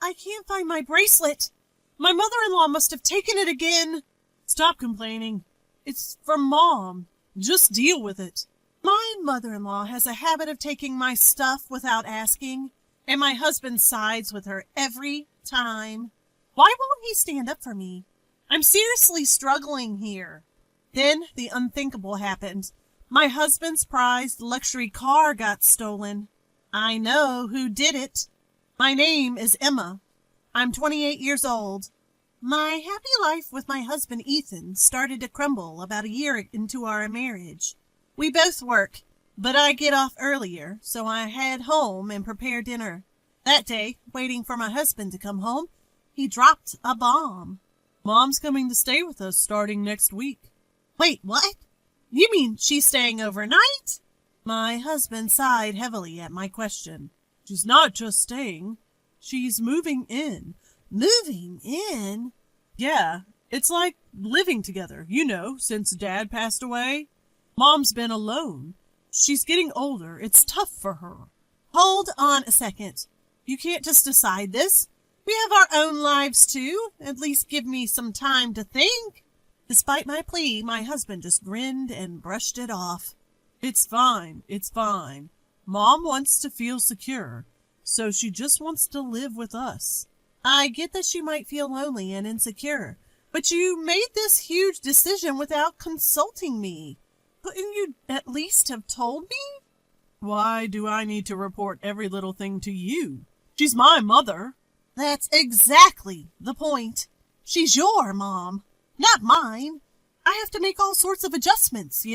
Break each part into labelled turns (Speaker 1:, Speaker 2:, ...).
Speaker 1: I can't find my bracelet. My mother-in-law must have taken it again. Stop complaining. It's from Mom. Just deal with it. My mother-in-law has a habit of taking my stuff without asking, and my husband sides with her every time. Why won't he stand up for me? I'm seriously struggling here. Then the unthinkable happened. My husband's prized luxury car got stolen. I know who did it. My name is Emma. I'm 28 years old. My happy life with my husband Ethan started to crumble about a year into our marriage. We both work, but I get off earlier, so I head home and prepare dinner. That day, waiting for my husband to come home, he dropped a bomb. Mom's coming to stay with us starting next week. Wait, what? You mean she's staying overnight? My husband sighed heavily at my question. She's not just staying. She's moving in. Moving in? Yeah, it's like living together, since Dad passed away. Mom's been alone. She's getting older. It's tough for her. Hold on a second. You can't just decide this. We have our own lives, too. At least give me some time to think. Despite my plea, my husband just grinned and brushed it off. It's fine. It's fine. Mom wants to feel secure, so she just wants to live with us. I get that she might feel lonely and insecure, but you made this huge decision without consulting me. Couldn't you at least have told me? Why do I need to report every little thing to you? She's my mother. That's exactly the point. She's your mom, not mine. I have to make all sorts of adjustments,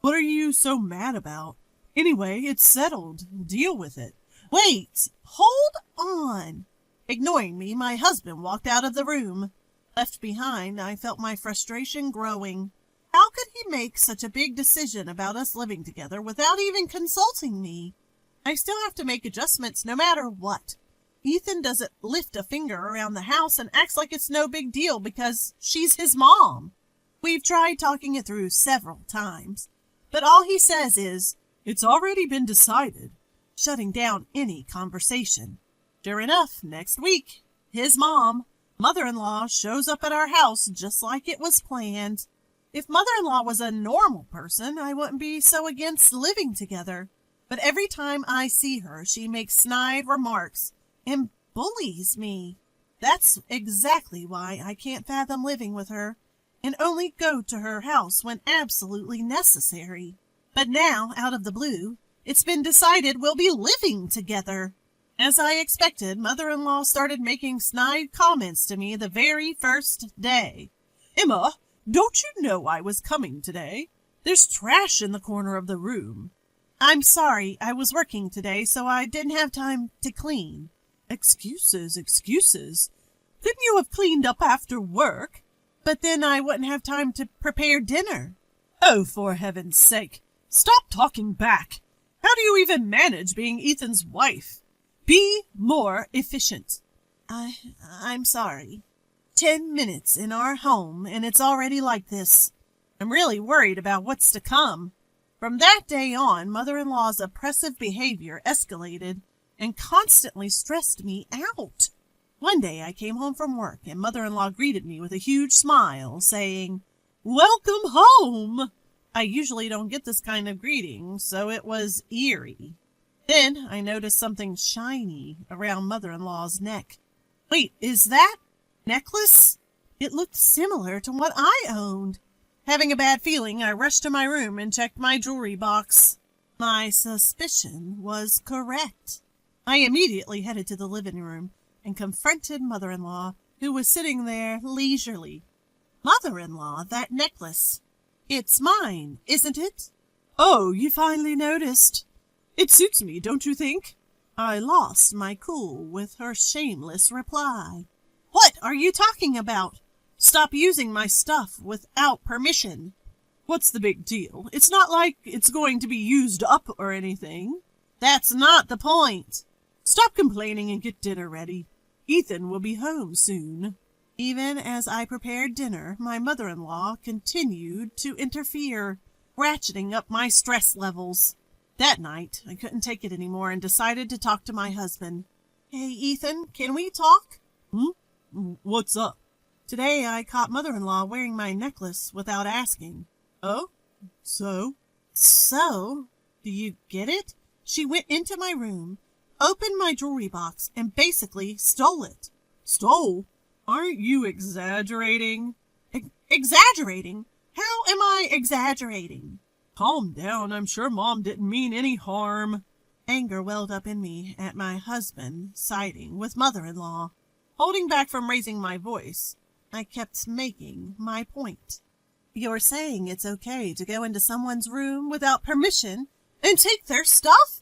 Speaker 1: What are you so mad about? Anyway, it's settled. Deal with it. Wait, hold on. Ignoring me, my husband walked out of the room. Left behind, I felt my frustration growing. How could he make such a big decision about us living together without even consulting me? I still have to make adjustments no matter what. Ethan doesn't lift a finger around the house and acts like it's no big deal because she's his mom. We've tried talking it through several times, but all he says is, "It's already been decided," shutting down any conversation. Sure enough, next week, his mom, mother-in-law, shows up at our house just like it was planned. If mother-in-law was a normal person, I wouldn't be so against living together. But every time I see her, she makes snide remarks and bullies me. That's exactly why I can't fathom living with her and only go to her house when absolutely necessary. But now, out of the blue, it's been decided we'll be living together. As I expected, mother-in-law started making snide comments to me the very first day. "Emma, don't you know I was coming today? There's trash in the corner of the room." "I'm sorry, I was working today, so I didn't have time to clean." Excuses. Couldn't you have cleaned up after work? But then I wouldn't have time to prepare dinner. Oh, for heaven's sake, stop talking back. How do you even manage being Ethan's wife? Be more efficient. I'm sorry. 10 minutes in our home, and it's already like this. I'm really worried about what's to come. From that day on, mother-in-law's oppressive behavior escalated and constantly stressed me out. One day I came home from work, and mother-in-law greeted me with a huge smile, saying, "Welcome home." I usually don't get this kind of greeting, so it was eerie. Then I noticed something shiny around mother-in-law's neck. Wait, is that necklace? It looked similar to what I owned. Having a bad feeling, I rushed to my room and checked my jewelry box. My suspicion was correct. I immediately headed to the living room and confronted mother-in-law, who was sitting there leisurely. "Mother-in-law, that necklace. It's mine, isn't it?" "Oh, you finally noticed. It suits me, don't you think?" I lost my cool with her shameless reply. "What are you talking about? Stop using my stuff without permission." "What's the big deal? It's not like it's going to be used up or anything." "That's not the point." "Stop complaining and get dinner ready. Ethan will be home soon." Even as I prepared dinner, my mother-in-law continued to interfere, ratcheting up my stress levels. That night, I couldn't take it anymore and decided to talk to my husband. Hey, Ethan, can we talk?
Speaker 2: What's up?
Speaker 1: Today I caught mother-in-law wearing my necklace without asking.
Speaker 2: Oh? So?
Speaker 1: So, do you get it? She went into my room, opened my jewelry box, and basically stole it.
Speaker 2: Stole? Aren't you exaggerating?
Speaker 1: Exaggerating? How am I exaggerating?
Speaker 2: Calm down. I'm sure Mom didn't mean any harm.
Speaker 1: Anger welled up in me at my husband siding with mother-in-law. Holding back from raising my voice, I kept making my point. You're saying it's okay to go into someone's room without permission and take their stuff?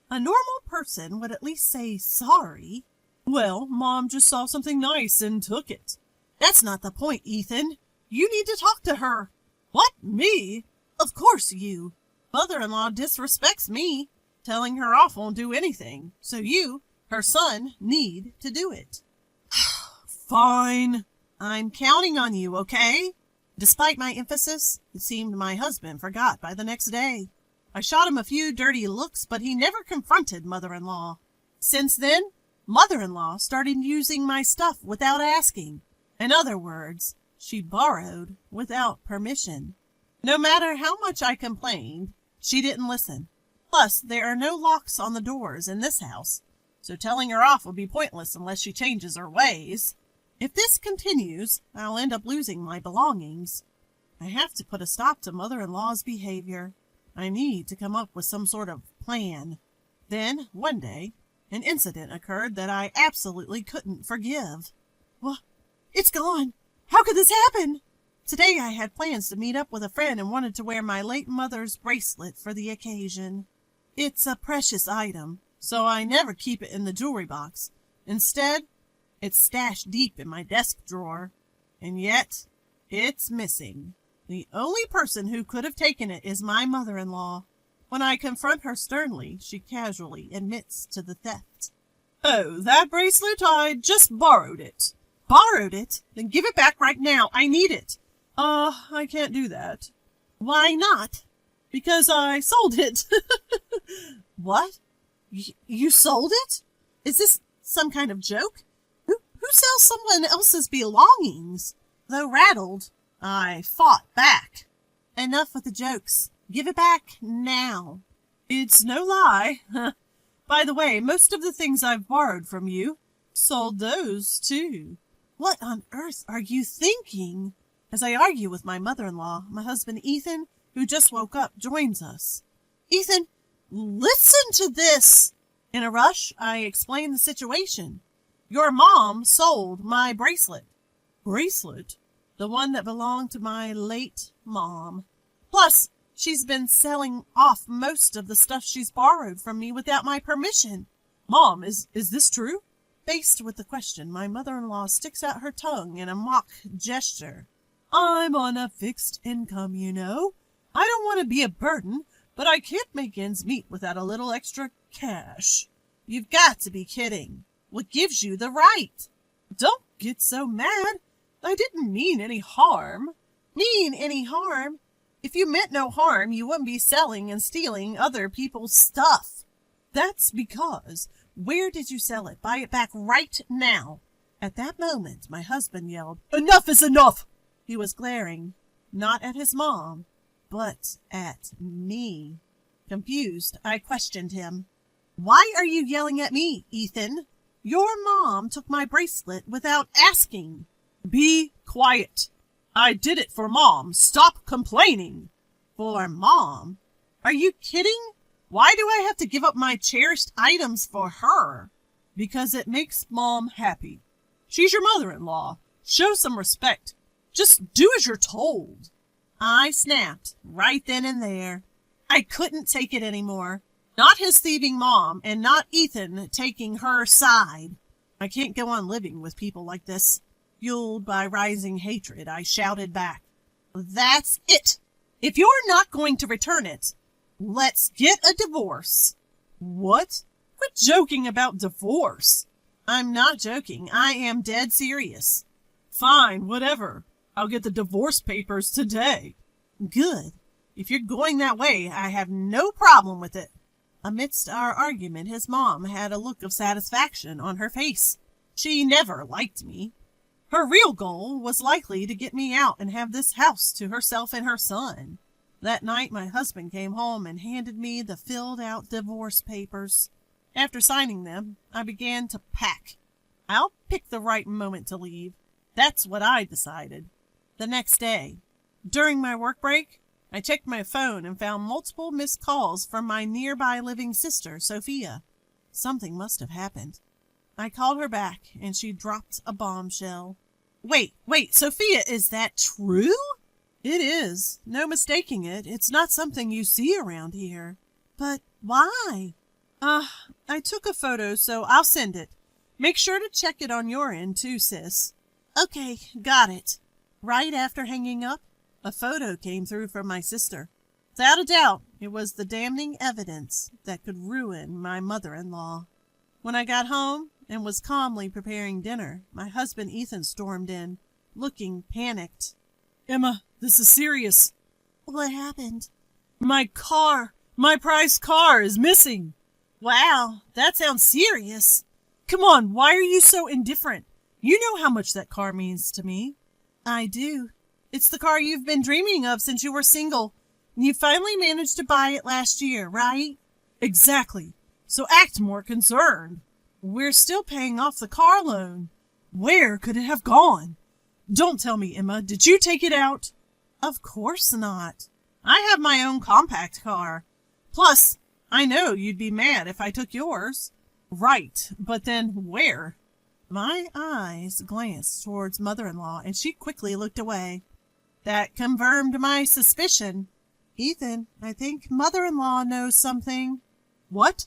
Speaker 1: A normal person would at least say sorry.
Speaker 2: Well, Mom just saw something nice and took it.
Speaker 1: That's not the point, Ethan. You need to talk to her.
Speaker 2: What? Me?
Speaker 1: Of course you. Mother-in-law disrespects me. Telling her off won't do anything. So you, her son, need to do it.
Speaker 2: Fine.
Speaker 1: I'm counting on you, okay? Despite my emphasis, it seemed my husband forgot by the next day. I shot him a few dirty looks, but he never confronted mother-in-law. Since then, mother-in-law started using my stuff without asking. In other words, she borrowed without permission. No matter how much I complained, she didn't listen. Plus, there are no locks on the doors in this house, so telling her off will be pointless unless she changes her ways. If this continues, I'll end up losing my belongings. I have to put a stop to mother-in-law's behavior. I need to come up with some sort of plan. Then, one day, an incident occurred that I absolutely couldn't forgive. What? It's gone. How could this happen? Today I had plans to meet up with a friend and wanted to wear my late mother's bracelet for the occasion. It's a precious item, so I never keep it in the jewelry box. Instead, it's stashed deep in my desk drawer. And yet, it's missing. The only person who could have taken it is my mother-in-law. When I confront her sternly, she casually admits to the theft.
Speaker 2: Oh, that bracelet? I just borrowed it.
Speaker 1: Borrowed it? Then give it back right now. I need it.
Speaker 2: I can't do that.
Speaker 1: Why not?
Speaker 2: Because I sold it.
Speaker 1: What? You sold it? Is this some kind of joke? Who sells someone else's belongings? Though rattled, I fought back. Enough with the jokes. Give it back now.
Speaker 2: It's no lie. By the way, most of the things I've borrowed from you, sold those too.
Speaker 1: What on earth are you thinking? As I argue with my mother-in-law, my husband Ethan, who just woke up, joins us. Ethan, listen to this! In a rush, I explain the situation. Your mom sold my bracelet.
Speaker 2: Bracelet?
Speaker 1: The one that belonged to my late mom. Plus, she's been selling off most of the stuff she's borrowed from me without my permission.
Speaker 2: Mom, is this true?
Speaker 1: Faced with the question, my mother-in-law sticks out her tongue in a mock gesture.
Speaker 2: I'm on a fixed income, you know. I don't want to be a burden, but I can't make ends meet without a little extra cash.
Speaker 1: You've got to be kidding. What gives you the right?
Speaker 2: Don't get so mad. I didn't mean any harm.
Speaker 1: Mean any harm? If you meant no harm, you wouldn't be selling and stealing other people's stuff.
Speaker 2: That's because...
Speaker 1: Where did you sell it? Buy it back right now. At that moment, my husband yelled,
Speaker 2: "Enough is enough!"
Speaker 1: He was glaring, not at his mom, but at me. Confused, I questioned him. Why are you yelling at me, Ethan? Your mom took my bracelet without asking.
Speaker 2: Be quiet. I did it for Mom. Stop complaining.
Speaker 1: For Mom? Are you kidding? Why do I have to give up my cherished items for her?
Speaker 2: Because it makes Mom happy. She's your mother-in-law. Show some respect. Just do as you're told.
Speaker 1: I snapped right then and there. I couldn't take it anymore. Not his thieving mom, and not Ethan taking her side. I can't go on living with people like this. Fueled by rising hatred, I shouted back. That's it. If you're not going to return it, let's get a divorce.
Speaker 2: What? Quit joking about divorce.
Speaker 1: I'm not joking. I am dead serious.
Speaker 2: Fine, whatever. I'll get the divorce papers today.
Speaker 1: Good. If you're going that way, I have no problem with it. Amidst our argument, his mom had a look of satisfaction on her face. She never liked me. Her real goal was likely to get me out and have this house to herself and her son. That night, my husband came home and handed me the filled-out divorce papers. After signing them, I began to pack. I'll pick the right moment to leave. That's what I decided. The next day, during my work break, I checked my phone and found multiple missed calls from my nearby living sister, Sophia. Something must have happened. I called her back, and she dropped a bombshell. Wait, Sophia, is that true? It is. No mistaking it. It's not something you see around here. But why? I took a photo, so I'll send it. Make sure to check it on your end, too, sis. Okay, got it. Right after hanging up, a photo came through from my sister. Without a doubt, it was the damning evidence that could ruin my mother-in-law. When I got home and was calmly preparing dinner, my husband Ethan stormed in, looking panicked.
Speaker 2: Emma, this is serious.
Speaker 1: What happened?
Speaker 2: My prized car is missing.
Speaker 1: Wow, that sounds serious.
Speaker 2: Come on, why are you so indifferent? You know how much that car means to me.
Speaker 1: I do. It's the car you've been dreaming of since you were single. You finally managed to buy it last year, right?
Speaker 2: Exactly. So act more concerned.
Speaker 1: We're still paying off the car loan.
Speaker 2: Where could it have gone? Don't tell me, Emma. Did you take it out?
Speaker 1: Of course not. I have my own compact car. Plus, I know you'd be mad if I took yours.
Speaker 2: Right, but then where?
Speaker 1: My eyes glanced towards mother-in-law, and she quickly looked away. That confirmed my suspicion. Ethan, I think mother-in-law knows something.
Speaker 2: What?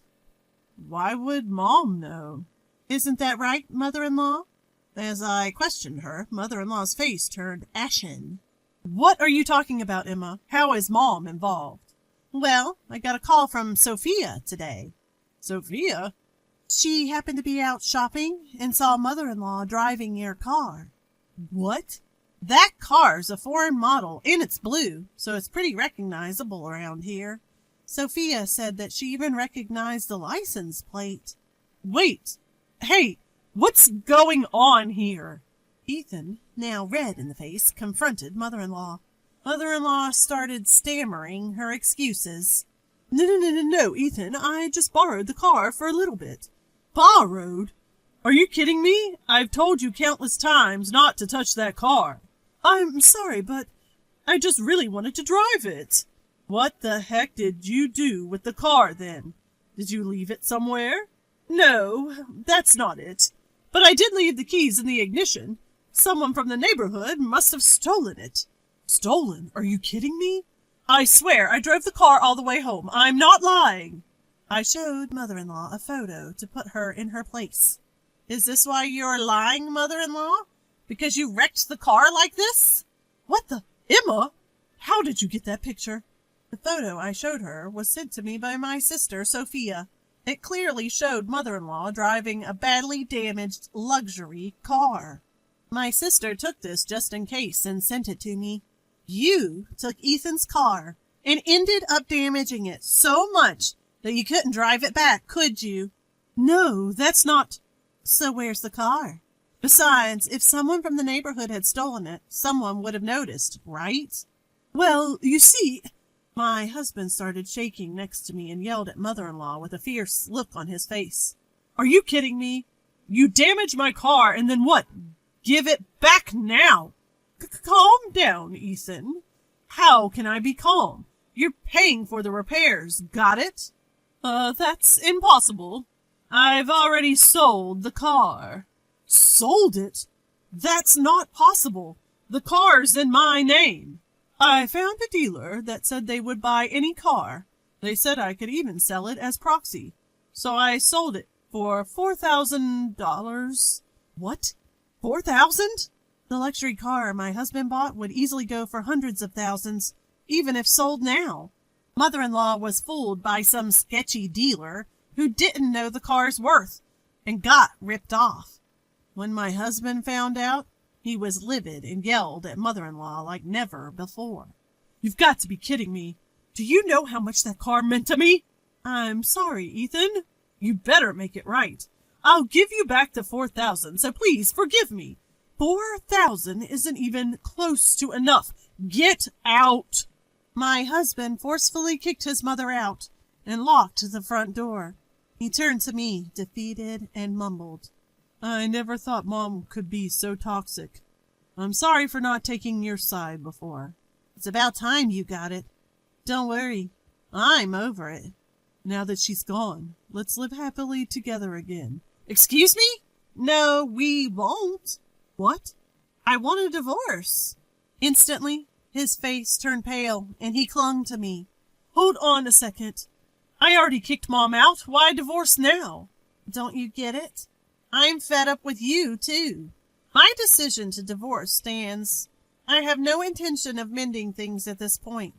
Speaker 2: Why would Mom know?
Speaker 1: Isn't that right, mother-in-law? As I questioned her, mother-in-law's face turned ashen.
Speaker 2: What are you talking about, Emma? How is Mom involved?
Speaker 1: Well, I got a call from Sophia today.
Speaker 2: Sophia?
Speaker 1: She happened to be out shopping and saw mother-in-law driving your car.
Speaker 2: What?
Speaker 1: That car's a foreign model, and it's blue, so it's pretty recognizable around here. Sophia said that she even recognized the license plate.
Speaker 2: Wait! Hey, what's going on here?
Speaker 1: Ethan, now red in the face, confronted mother-in-law. Mother-in-law started stammering her excuses.
Speaker 2: No, Ethan, I just borrowed the car for a little bit. Borrowed? Are you kidding me? I've told you countless times not to touch that car. I'm sorry, but I just really wanted to drive it. What the heck did you do with the car then? Did you leave it somewhere? No, that's not it. But I did leave the keys in the ignition. Someone from the neighborhood must have stolen it. Stolen? Are you kidding me? I swear I drove the car all the way home. I'm not lying.
Speaker 1: I showed mother-in-law a photo to put her in her place. Is this why you're lying, mother-in-law? Because you wrecked the car like this?
Speaker 2: What the? Emma? How did you get that picture?
Speaker 1: The photo I showed her was sent to me by my sister, Sophia. It clearly showed mother-in-law driving a badly damaged luxury car. My sister took this just in case and sent it to me. You took Ethan's car and ended up damaging it so much that you couldn't drive it back, could you?
Speaker 2: No, that's not...
Speaker 1: So where's the car? Besides, if someone from the neighborhood had stolen it, someone would have noticed, right?
Speaker 2: Well, you see...
Speaker 1: My husband started shaking next to me and yelled at mother-in-law with a fierce look on his face.
Speaker 2: Are you kidding me? You damaged my car and then what? Give it back now! Calm down, Ethan. How can I be calm? You're paying for the repairs, got it? That's impossible. I've already sold the car. Sold it? That's not possible. The car's in my name. I found a dealer that said they would buy any car. They said I could even sell it as proxy. So I sold it for $4,000. What? 4,000?
Speaker 1: The luxury car my husband bought would easily go for hundreds of thousands, even if sold now. Mother-in-law was fooled by some sketchy dealer who didn't know the car's worth and got ripped off. When my husband found out, he was livid and yelled at mother-in-law like never before.
Speaker 2: You've got to be kidding me. Do you know how much that car meant to me? I'm sorry, Ethan. You better make it right. I'll give you back the 4,000, so please forgive me. 4,000 isn't even close to enough. Get out!
Speaker 1: My husband forcefully kicked his mother out and locked the front door. He turned to me, defeated, and mumbled,
Speaker 2: I never thought Mom could be so toxic. I'm sorry for not taking your side before.
Speaker 1: It's about time you got it. Don't worry, I'm over it.
Speaker 2: Now that she's gone, let's live happily together again.
Speaker 1: Excuse me? No, we won't.
Speaker 2: What?
Speaker 1: I want a divorce. Instantly, his face turned pale, and he clung to me.
Speaker 2: Hold on a second. I already kicked Mom out. Why divorce now?
Speaker 1: Don't you get it? I'm fed up with you, too. My decision to divorce stands. I have no intention of mending things at this point.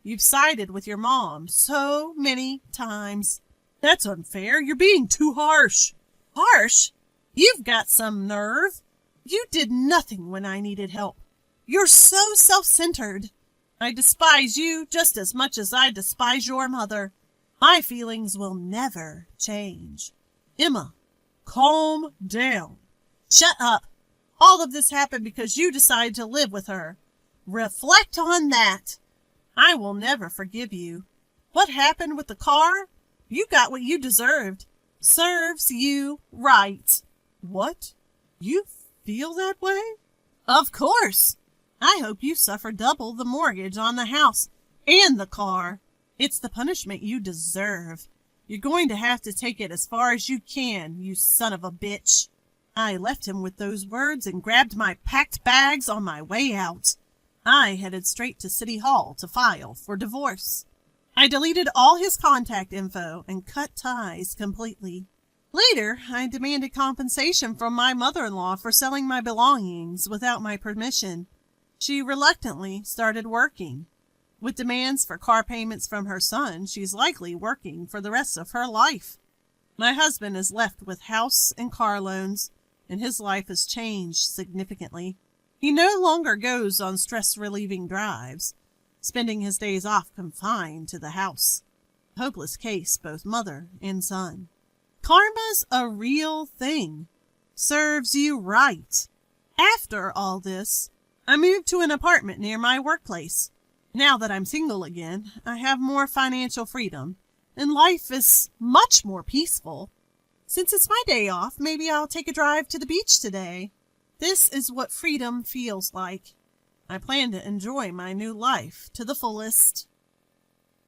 Speaker 1: You've sided with your mom so many times.
Speaker 2: That's unfair. You're being too harsh.
Speaker 1: Harsh? You've got some nerve. You did nothing when I needed help. You're so self-centered. I despise you just as much as I despise your mother. My feelings will never change.
Speaker 2: Emma, calm down.
Speaker 1: Shut up. All of this happened because you decided to live with her. Reflect on that. I will never forgive you. What happened with the car? You got what you deserved. Serves you right.
Speaker 2: What? You feel that way?
Speaker 1: Of course. I hope you suffer double the mortgage on the house and the car. It's the punishment you deserve. You're going to have to take it as far as you can, you son of a bitch. I left him with those words and grabbed my packed bags on my way out. I headed straight to City Hall to file for divorce. I deleted all his contact info and cut ties completely. Later, I demanded compensation from my mother-in-law for selling my belongings without my permission. She reluctantly started working. With demands for car payments from her son, she's likely working for the rest of her life. My husband is left with house and car loans, and his life has changed significantly. He no longer goes on stress-relieving drives, spending his days off confined to the house. Hopeless case, both mother and son. Karma's a real thing. Serves you right. After all this, I moved to an apartment near my workplace. Now that I'm single again, I have more financial freedom, and life is much more peaceful. Since it's my day off, maybe I'll take a drive to the beach today. This is what freedom feels like. I plan to enjoy my new life to the fullest.